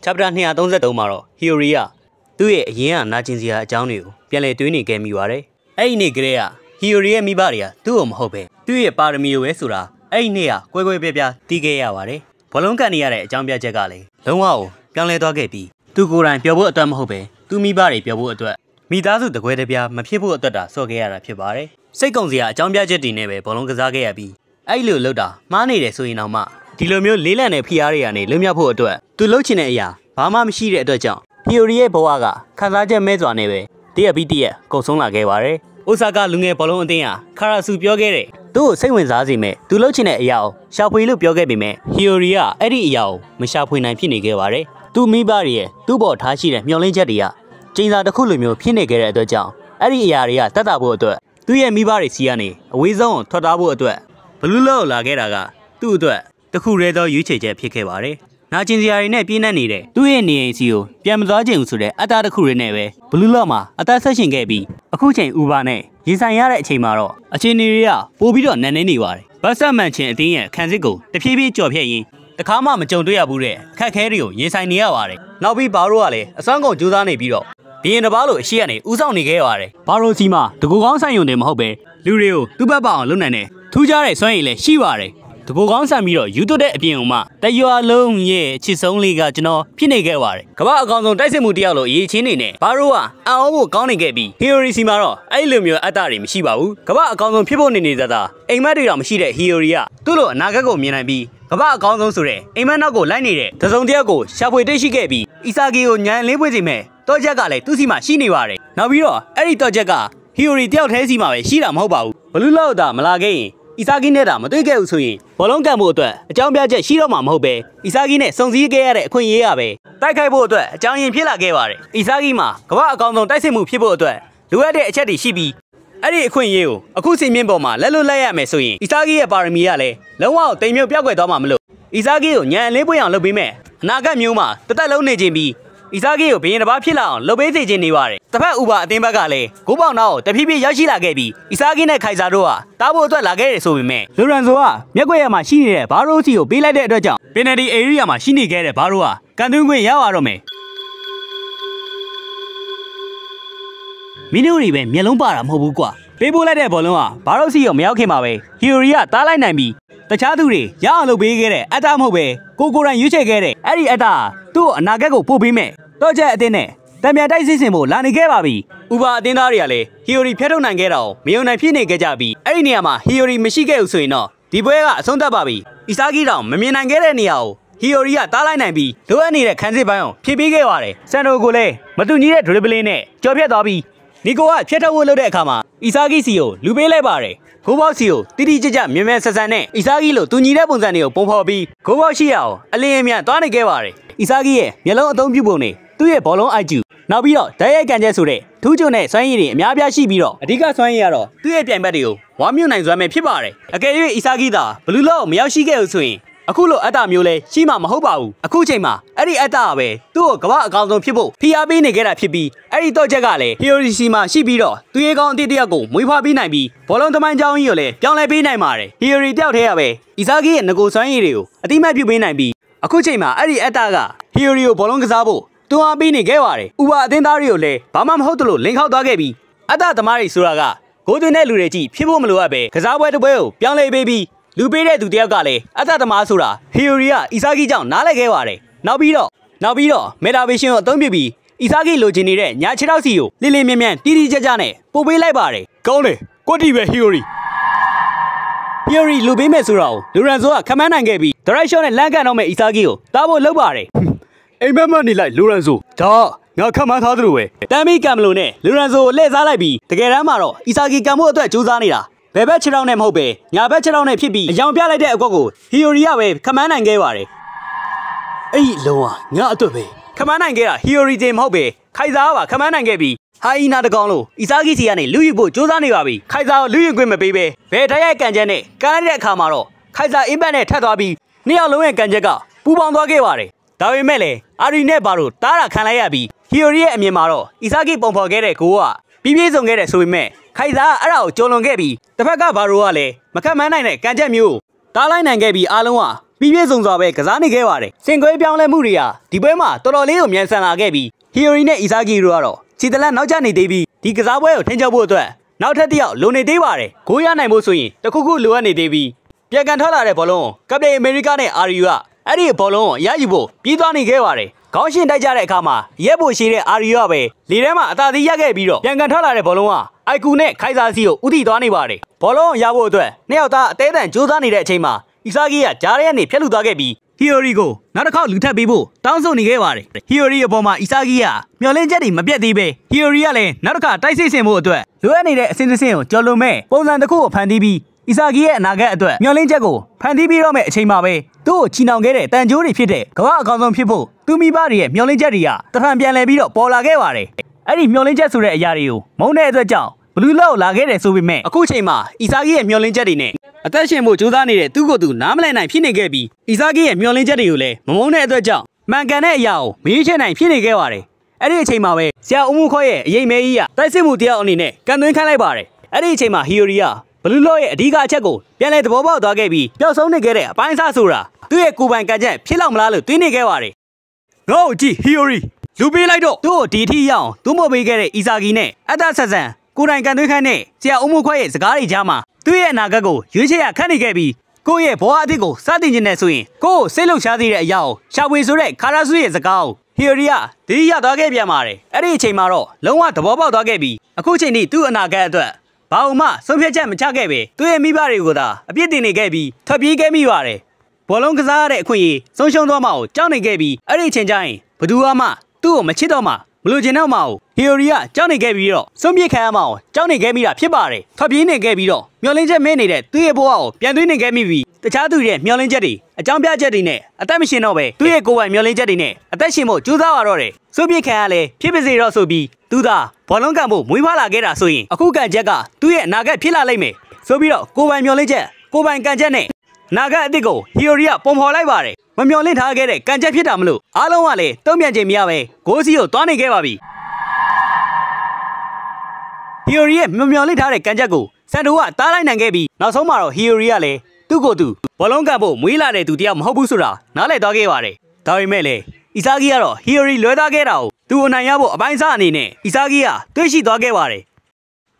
chapter 233မှာတော့ Hiyori ကသူ့ရဲ့အရင်ကနာကျင်စရာအကြောင်းတွေကိုပြန်လည်တွေးနေခဲ့မိပါတယ်။အဲ့ဒီနေ့ကလေးက Hiyori ရဲ့မိဘတွေကသူ့ကိုမဟုတ်ပဲသူ့ရဲ့ပါရမီကိုပဲဆိုတာအဲ့ဒီနေ့ကကွဲကွဲပြားပြားသိခဲ့ရပါတယ်။ဘောလုံးကန်နေရတဲ့အကြောင်းပြချက်ကလည်းလုံးဝကိုပြောင်းလဲသွားခဲ့ပြီးသူကိုယ်တိုင်ပျော်ဖို့အတွက်မဟုတ်ပဲသူ့မိဘတွေပျော်ဖို့အတွက်မိသားစုတကွဲတပြားမဖြစ်ဖို့အတွက်တာဆော့ခဲ့ရတာဖြစ်ပါတယ်။စိတ်ကုန်စရာအကြောင်းပြချက်တွေနဲ့ပဲဘောလုံးကစားခဲ့ရပြီးအဲ့လိုလုပ်တာမှားနေတယ်ဆိုရင်တော့မှဒီလိုမျိုးလေးလံတဲ့ဖိအားတွေကနေလွတ်မြောက်ဖို့အတွက်သူလှုပ်ချင်တဲ့အရာဘာမှမရှိတဲ့အတွက်ကြောင့် Hiyori ရဲ့ဘဝကခံစားချက်မဲစွာနဲ့ပဲတရက်ပြီးတရက်ကုန်ဆုံးလာခဲ့ပါတယ်။အိုဆာကာလူငယ်ဘောလုံးအသင်းဟာခါရာဆူပြောခဲ့တဲ့သူ့ကိုစိတ်ဝင်စားစေမဲ့သူလှုပ်ချင်တဲ့အရာကိုရှာဖွေလို့ပြောခဲ့ပေမဲ့ Hiyori ကအဲ့ဒီအရာကိုမရှာဖွေနိုင်ဖြစ်နေခဲ့ပါတယ်။သူ့မိဘတွေရဲ့သူ့ဘော်ထားရှိတဲ့မျှော်လင့်ချက်တွေကကျင်းစာတစ်ခုလိုမျိုးဖြစ်နေခဲ့တဲ့အတွက်ကြောင့်အဲ့ဒီအရာတွေကတတ်တာဖို့အတွက်သူ့ရဲ့မိဘတွေစီကနေအဝေးဆုံးကိုထွက်သွားဖို့အတွက်ဘလူးလော့လာခဲ့တာကသူ့အတွက်တခုရဲသောရွေးချယ်ချက်ဖြစ်ခဲ့ပါတယ်။နာကျင်စရာတွေနဲ့ပြည့်နှက်နေတဲ့သူ့ရဲ့နေအိမ်စီကိုပြန်မသွားချင်ဘူးဆိုတဲ့အတ္တတစ်ခုတွေနဲ့ပဲဘလူးလော့မှာအသက်ဆက်ရှင်ခဲ့ပြီးအခုချိန်ဥပါနဲ့ရင်ဆိုင်ရတဲ့အချိန်မှာတော့အခြေအနေတွေကပိုပြီးတော့နန်းနေနေပါတယ်။ဘတ်ဆက်မန်ချင်းအတင်းရဲ့ခံစစ်ကိုတဖြည်းဖြည်းကြော်ဖြတ်ရင်းတခါမှမကြုံတွေ့ရဘူးတဲ့အခက်အခဲတွေကိုရင်ဆိုင်နေရပါတယ်။နောက်ပြီးဘာရိုးကလည်းအစွမ်းကုန်ကြိုးစားနေပြီးတော့ဘီရင်တစ်ပါးလိုအရှိကနေဥဆောင်နေခဲ့ရတယ်။ဘာရိုးစီမှာတကူကောင်းဆိုင်ယုံတယ်မဟုတ်ပဲလူတွေကိုသူ့ဘက်ပေါအောင်လုပ်နိုင်တယ်ထူးခြားတဲ့စွမ်းရည်လည်းရှိပါတယ်။တကူကောင်းဆန်ပြီးတော့ယူသွတ်တဲ့အပြင်ကမှတရွာလုံးရဲ့ချစ်ဆုံးလေးကကျွန်တော်ဖြစ်နေခဲ့ပါတယ်။ကမ္ဘာအကောင်ဆုံးတိုက်စစ်မှုတယောက်လိုအရေးချင်းနေနဲ့ဘာရိုးကအံ့ဩဖို့ကောင်းနေခဲ့ပြီး Hiyori စီမှာတော့အဲ့လိုမျိုးအတ္တတွေမရှိပါဘူး။ကမ္ဘာအကောင်ဆုံးဖြစ်ဖို့နေသာအိမ်မက်တွေတော့မရှိတဲ့ Hiyori ကသူ့လိုအနာဂတ်ကိုမြင်နိုင်ပြီးကမ္ဘာအကောင်ဆုံးဆိုတဲ့အိမ်မက်နောက်ကိုလိုက်နေတဲ့တစုံတယောက်ကိုရှာဖွေတွေ့ရှိခဲ့ပြီးအီဆာဂီကိုညံလေးပွေစီမဲ့တော့ချက်ကလည်းသူ့စီမှာရှိနေပါတယ်။နောက်ပြီးတော့အဲ့ဒီတော့ချက်က Hiyori တယောက်တည်းစီမှာပဲရှိတာမဟုတ်ပါဘူး။ဘလူးလောက်တာမလာခဲ့ရင်အီဆာဂီနဲ့တာမတွေ့ခဲ့ဘူးဆိုရင်ဘောလုံးကန်ဖို့အတွက်အကြောင်းပြချက်ရှိတော့မှာမဟုတ်ပဲအီဆာဂီနဲ့စုံစည်းခဲ့ရတဲ့အခွင့်အရေးရပဲတိုက်ခိုက်ဖို့အတွက်အကြောင်းရင်းဖြစ်လာခဲ့ပါတယ်။အီဆာဂီမှာကမ္ဘာအကောင်ဆုံးတိုက်စစ်မှုဖြစ်ဖို့အတွက်လိုအပ်တဲ့အချက်တွေရှိပြီးအဲ့ဒီအခွင့်အရေးကိုအခုစီမင်းပေါ်မှာလက်လွတ်လိုက်ရမယ်ဆိုရင်အီဆာဂီရဲ့ပါရမီကလည်းလုံးဝတိမ်မြုပ်ပြောက်ကွယ်သွားမှာမလို့အီဆာဂီကိုညံအလေးပွင့်အောင်လုပ်ပေးမယ်အနာဂတ်မျိုးမှာတသက်လုံးနေခြင်းပြီးအီဆာဂီကိုဘရင်တစ်ပါးဖြစ်လာအောင်လုပ်ပေးစေခြင်းနေပါတယ်။တစ်ဖက်ဥပါအသင်းဘက်ကလည်းဂိုးပေါင်နောက်ကိုတဖြည်းဖြည်းရောက်ရှိလာခဲ့ပြီးအီဆာဂီနဲ့ခိုင်ဆာတို့ကတားဖို့အတွက်လာခဲ့တယ်ဆိုပေမဲ့လိုရန်ဆိုကမျက်ကွက်ရမှာရှိနေတဲ့ဘာရိုးစီကိုပေးလိုက်တဲ့အတွက်ကြောင့်ပင်နယ်တီအေရီးယာမှာရှိနေခဲ့တဲ့ဘာရိုးကကန်သွင်းခွင့်ရပါတော့မယ်။မင်းတို့တွေပဲမျက်လုံးပါတာမဟုတ်ဘူးကွာ။ပေးပို့လိုက်တဲ့ဘောလုံးကဘာရိုးစီကိုမရောက်ခင်မှာပဲ Hiyori ကတားလိုက်နိုင်ပြီးတခြားသူတွေရအောင်လုပ်ပေးခဲ့တဲ့အတ္တမဟုတ်ပဲကိုယ်တိုင်ရွေးချယ်ခဲ့တဲ့အဲ့ဒီအတ္တသူ့အနာဂတ်ကိုပို့ပေးမယ်တော့ချက်အတင်းနဲ့တံပြန်တိုက်စစ်စင်ဖို့လာနေခဲ့ပါပြီ။ဥပါအတင်းသားတွေကလည်း Hiyori ဖျက်ထုတ်နိုင်ခဲ့တာကိုမယုံနိုင်ဖြစ်နေခဲ့ကြပြီးအဲ့ဒီနေရာမှာ Hiyori မရှိခဲ့ဘူးဆိုရင်တော့ဒီပွဲကအဆုံးသတ်ပါပြီ။အီဆာဂီတောင်မမြင်နိုင်ခဲ့တဲ့နေရာကို Hiyori ကတားလိုက်နိုင်ပြီးလိုအပ်နေတဲ့ခန်းစစ်ပိုင်းအောင်ဖြည့်ပေးခဲ့ပါတယ်။ဆန်တိုကိုလည်းမတူညီတဲ့ဒရစ်ဘလင်းနဲ့ကြော်ဖြတ်သွားပြီးနီကိုကဖျက်ထုတ်ဖို့လုပ်တဲ့အခါမှာအီဆာဂီစီကိုလူပေးလိုက်ပါတယ်။ဂိုးပေါက်စီကိုတိတိကျကျမြင်မြန်ဆန်ဆန်နဲ့အီဆာဂီလိုတူညီတဲ့ပုံစံတွေကိုပုံဖော်ပြီးဂိုးပေါက်ရှိရအောင်အလင်းအမြန်သွားနေခဲ့ပါတယ်။အီဆာဂီရဲ့မျက်လုံးအသုံးပြုပုံနဲ့သူ့ရဲ့ဘောလုံး IQ နောက်ပြီးတော့ဓာတ်ရိုက်ကန်ချက်ဆိုတဲ့ထူးချွန်တဲ့စွမ်းရည်တွေအများပြားရှိပြီးတော့အဓိကစွမ်းရည်ကတော့သူ့ရဲ့ပြိုင်ဘက်တွေကိုဝါမြုပ်နိုင်စွမ်းပဲဖြစ်ပါတယ်။အကယ်၍အီဆာဂီသာဘလူးလော့ကိုမရောက်ရှိခဲ့ဘူးဆိုရင်အခုလိုအတ္တမျိုးလဲရှိမှာမဟုတ်ပါဘူး။အခုချိန်မှာအဲ့ဒီအတ္တကပဲသူ့ကိုကမ္ဘာအကောင်ဆုံးဖြစ်ဖို့ဖိအားပေးနေခဲ့တာဖြစ်ပြီးအဲ့ဒီတော့ချက်ကလည်း Hiyori စီမှာရှိပြီးတော့သူရဲ့ကောင်းအတစ်တယောက်ကိုမွေးဖွားပေးနိုင်ပြီးဘောလုံးသမိုင်းကြောင်းကြီးကိုလည်းပြောင်းလဲပေးနိုင်ပါတယ်။ Hiyori တယောက်တည်းကပဲအီဆာဂီရဲ့ငကိုစွမ်းရည်တွေကိုအတိမတ်ပြုပေးနိုင်ပြီးအခုချိန်မှာအဲ့ဒီအတ္တက Hiyori ကိုဘောလုံးကစားဖို့တွန်းအားပေးနေခဲ့ပါတယ်။ဥပါအသင်းသားတွေကိုလည်းဘာမှမဟုတ်သလိုလင်ခေါက်သွားခဲ့ပြီးအတ္တသမားတွေဆိုတာကဂိုးသွင်းတဲ့လူတွေကြည့်ဖြစ်ဖို့မလိုအပ်ပဲကစားပွဲတစ်ပွဲကိုပြောင်းလဲပေးပြီးလူပေးတဲ့သူတယောက်ကလည်းအတ္တသမားဆိုတာ Hiyori ကအီဆာဂီကြောင့်နားလည်ခဲ့ပါတယ်။နောက်ပြီးတော့မေတာဗေရှင်ကိုအသုံးပြုပြီးအီဆာဂီလိုချင်နေတဲ့ညာခြေထောက်စီကိုလင်းလင်းမြန်မြန်တီးတီးကြကြနဲ့ပို့ပေးလိုက်ပါတယ်။ကောင်းတယ်ကွက်တီပဲ Hiyori လူပေးမဲ့ဆိုတော့လူရန်ဆိုကခမန်းနိုင်ခဲ့ပြီးဒရိုက်ရှော့နဲ့လမ်းကန်တော့မဲ့အီဆာဂီကိုတားဖို့လုပ်ပါတယ်။အိမ်မက်မက်နေလိုက်လူရန်ဆိုဒါငါခတ်မှန်းထားသလိုပဲတမ်းပြီးကံမလို့နဲ့လူရန်ဆိုကိုလှည့်စားလိုက်ပြီးတကယ်တမ်းမှာတော့အီဆာဂီကံဖို့အတွက်ကြိုးစားနေတာဘယ်ဘက်ခြေထောက်နဲ့မဟုတ်ပဲညာဘက်ခြေထောက်နဲ့ဖြစ်ပြီးအယောင်ပြလိုက်တဲ့အကွက်ကို Hiyori ကပဲခမန်းနိုင်ခဲ့ပါတယ်။အဲ့ဒီလုံးဝငါအတွက်ပဲခမန်းနိုင်ခဲ့တာ Hiyori တင်မဟုတ်ပဲခိုင်စာကပါခမန်းနိုင်ခဲ့ပြီးဟာအီနာတကောင်လို့အီဆာဂီစီကနေလူယူဖို့ကြိုးစားနေပါပြီ။ခိုင်စာကိုလူယူခွင့်မပေးပဲဘယ်တိုက်ရိုက်ကန်ချက်နဲ့ကန်လိုက်တဲ့အခါမှာတော့ခိုင်စာအင်ဘက်နဲ့ထပ်သွားပြီးနှစ်ယောက်လုံးရဲ့ကန်ချက်ကပူပေါင်းသွားခဲ့ပါတယ်။ဒါပေမဲ့လည်းအာရီနဲ့ဘာလို့တားတာခံလိုက်ရပြီး Hiyori ရဲ့အမြင်မှာတော့အီဆာဂီပုံဖော်ခဲ့တဲ့ကိုကပြည့်စုံခဲ့တဲ့ဆိုပေမဲ့ခိုင်စာကအဲ့ဒါကိုကျော်လွန်ခဲ့ပြီးတစ်ဖက်ကဘာရိုးကလည်းမခတ်မှန်းနိုင်တဲ့ကန်ချက်မျိုးတားလိုက်နိုင်ခဲ့ပြီးအားလုံးက ပြီးပြည့်စုံစွာပဲကစားနေခဲ့ပါတယ်စင်ကွဲပြောင်းလဲမှုတွေကဒီပွဲမှာတော်တော်လေးကိုမြန်ဆန်လာခဲ့ပြီးဟီယိုရီနဲ့အီဆာဂီတို့ကတော့ခြေတလန့်နောက်ကျနေသေးပြီးဒီကစားပွဲကိုထိန်းချုပ်ဖို့အတွက်နောက်ထပ်တစ်ယောက်လိုနေသေးပါတယ်ဂိုးရနိုင်ဖို့ဆိုရင်တခုခုလိုအပ်နေသေးပြီးပြန်ကန်ထွက်လာတဲ့ဘောလုံးကပတိန်အမေရိကနဲ့အာရီယူကအဲ့ဒီဘောလုံးကိုရယူဖို့ပြေးသွားနေခဲ့ပါတယ်ခေါင်းရှင်တိုက်ကြတဲ့အခါမှာရက်ဖို့ရှိတဲ့အာရီယူကပဲလေထဲမှာအသာစီးရခဲ့ပြီးတော့ပြန်ကန်ထွက်လာတဲ့ဘောလုံးကအိုက်ကူနဲ့ခိုင်စာစီကိုဥတီသွားနေပါတယ်ဘောလုံးကိုရဖို့အတွက်နှစ်ယောက်သားအသေးအံကြိုးစားနေတဲ့အချိန်မှာအီဆာဂီကကြားထဲကနေဖြတ်လူသွားခဲ့ပြီးဟီယိုရီကိုနောက်တစ်ခေါက်လူထပ်ပေးဖို့တောင်းဆိုနေခဲ့ပါတယ်ဟီယိုရီအပေါ်မှာအီဆာဂီကမျောလင်းချက်တွေမပြတ်သေးပဲဟီယိုရီကလည်းနောက်တစ်ခါတိုက်စစ်ဆင်ဖို့အတွက်လိုအပ်နေတဲ့အစင်းစင်းကိုကြော်လွန်မဲ့ပုံစံတစ်ခုကိုဖန်တီးပြီးအီဆာဂီရဲ့အနာဂတ်အတွက်မျောလင်းချက်ကိုဖန်တီးပြီးတော့မဲ့အချိန်မှာပဲသူ့ကိုချီနှောင်ခဲ့တဲ့တန်ကြိုးတွေဖြစ်တဲ့ကမ္ဘာအကောင်ဆုံးဖြစ်ဖို့သူမိဘတွေရဲ့မျောလင်းချက်တွေကတဖန်ပြန်လည်ပြီးတော့ပေါ်လာခဲ့ပါတယ်အဲ့ဒီမျောလင်းချက်ဆိုတဲ့အရာတွေကိုမုန်းတဲ့အတွက်ကြောင့်ဘလူးလောက်လာခဲ့တယ်ဆိုပေမဲ့အခုချိန်မှာအီဆာဂီရဲ့မျောလင်းချက်တွေနဲ့အသက်ရှင်ဖို့ကြိုးစားနေတဲ့သူ့ကိုယ်သူနားမလည်နိုင်ဖြစ်နေခဲ့ပြီးအီဆာဂီရဲ့မျောလင်းချက်တွေကိုလည်းမမုန်းတဲ့အတွက်ကြောင့်မှန်ကန်တဲ့အရာကိုမရွေးချယ်နိုင်ဖြစ်နေခဲ့ပါတယ်အဲ့ဒီအချိန်မှာပဲဆရာဦးမှုခေါ်ရဲ့အရေးမဲကြီးကတိုက်စစ်မှုတရားအနေနဲ့ကန်သွင်းခိုင်းလိုက်ပါတယ်အဲ့ဒီအချိန်မှာဟီယိုရီကဘလူးလော့ရဲ့အဓိကအချက်ကိုပြန်လည်သဘောပေါက်သွားခဲ့ပြီးပျောက်ဆုံးနေခဲ့တဲ့အပိုင်းအစဆိုတာသူ့ရဲ့ကိုယ်ပိုင်ကံကြက်ဖြစ်လောက်မလားလို့တွေးနေခဲ့ပါတယ်ငါ့ကိုကြည့်ဟီယိုရီလူပေးလိုက်တော့သူ့ကိုဒီထိရအောင်သူ့မပေးခဲ့တဲ့အီဆာဂီနဲ့အသက်ဆက်ဆန်ကိုယ်တိုင်ကန်သွင်းခိုင်းတဲ့ဆရာဦးမှုခေါ်ရဲ့စကားတွေကြားမှာသူ့ရဲ့အနာဂတ်ကိုရွေးချယ်ရခန့်နေခဲ့ပြီးကိုယ့်ရဲ့ဘဝအသစ်ကိုစတင်ခြင်းနဲ့ဆိုရင်ကိုယ့်ကိုစိတ်လှုပ်ရှားစေတဲ့အရာကိုရှာဖွေဆိုတဲ့ခါရာဆုရဲ့စကားကိုဟီယိုရီကတတိယသွားခဲ့ပြန်ပါတယ်အဲ့ဒီအချိန်မှာတော့လုံးဝသဘောပေါက်သွားခဲ့ပြီးအခုချိန်ထိသူ့အနာဂတ်အတွက်ဘာမှဆုံးဖြတ်ချက်မချခဲ့ပဲသူ့ရဲ့မိဘတွေကိုသာအပြစ်တင်နေခဲ့ပြီးထွက်ပြေးခဲ့မိပါတယ်ဘောလုံးကစားရတဲ့အခွင့်အရေးဆုံးရှုံးသွားမှကိုကြောက်နေခဲ့ပြီးအဲ့ဒီအချိန်ကျရင်ဘသူမှသူ့ကိုမချစ်တော့မှမလို့ချင်တော့မှကိုဟီယိုရီကကြောက်နေခဲ့ပြီးတော့ဆုံးဖြတ်ခံရမှကိုကြောက်နေခဲ့မိတာဖြစ်ပါတယ်ထွက်ပြေးနေခဲ့ပြီးတော့မျောလင်းချက်မဲနေတဲ့သူ့ရဲ့ဘဝကိုပြန်သွင်းနေခဲ့မိပြီးတခြားသူတွေရဲ့မျောလင်းချက်တွေအကြောင်းပြချက်တွေနဲ့အသက်မရှင်တော့ပဲသူ့ရဲ့ကိုယ်ပိုင်မျောလင်းချက်တွေနဲ့အသက်ရှင်ဖို့ကြိုးစားရတော့တယ်ဆုံးဖြတ်ခံရလဲဖြစ်ပါစေတော့ဆိုပြီးသူသာဘောလုံးကန်ဖို့မွေးဖွားလာခဲ့တာဆိုရင်အခုကန်ချက်ကသူ့ရဲ့အနာဂတ်ဖြစ်လာလိမ့်မယ်ဆိုပြီးတော့ကိုယ်ပိုင်မျောလင်းချက်ကိုယ်ပိုင်ကန်ချက်နဲ့နာဂတ်အစ်စ်ကိုဟီယိုရီကပုံဖော်လိုက်ပါတယ်မမျောလင့်ထားခဲ့တဲ့ကန်ချက်ဖြစ်တာမလို့အားလုံးကလည်းတုံ့ပြန်ခြင်းမရပဲဂိုးစီကိုတွားနေခဲ့ပါပြီဟီယိုရီရဲ့မမျောလင့်ထားတဲ့ကန်ချက်ကိုစန်တိုကတားလိုက်နိုင်ခဲ့ပြီးနောက်ဆုံးမှာတော့ဟီယိုရီကလည်းသူ့ကိုယ်သူဘောလုံးကန်ဖို့မွေးလာတဲ့သူတယောက်မဟုတ်ဘူးဆိုတာနားလည်သွားခဲ့ပါတယ်ဒါပေမဲ့လည်းအီဆာဂီကတော့ဟီယိုရီလွဲသားခဲ့တာကိုသူအနိုင်ရဖို့အပိုင်းစားအနေနဲ့အီဆာဂီကတွေ့ရှိသွားခဲ့ပါတယ်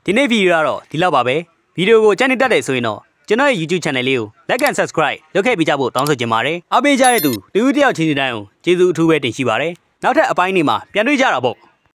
ဒီနေ့ဗီဒီယိုကတော့ဒီလောက်ပါပဲဗီဒီယိုကိုကြိုက်နေတတ်တယ်ဆိုရင်တော့ကျွန်တော်ရဲ့ YouTube channel လေးကို like and subscribe လုပ်ခဲ့ပေးကြဖို့တောင်းဆိုချင်ပါတယ်အားပေးကြတဲ့သူတယောက်ချင်းစီတိုင်းကိုကျေးဇူးအထူးပဲတင်ရှိပါတယ်နောက်ထပ်အပိုင်းတွေမှာပြန်တွေ့ကြတာပေါ့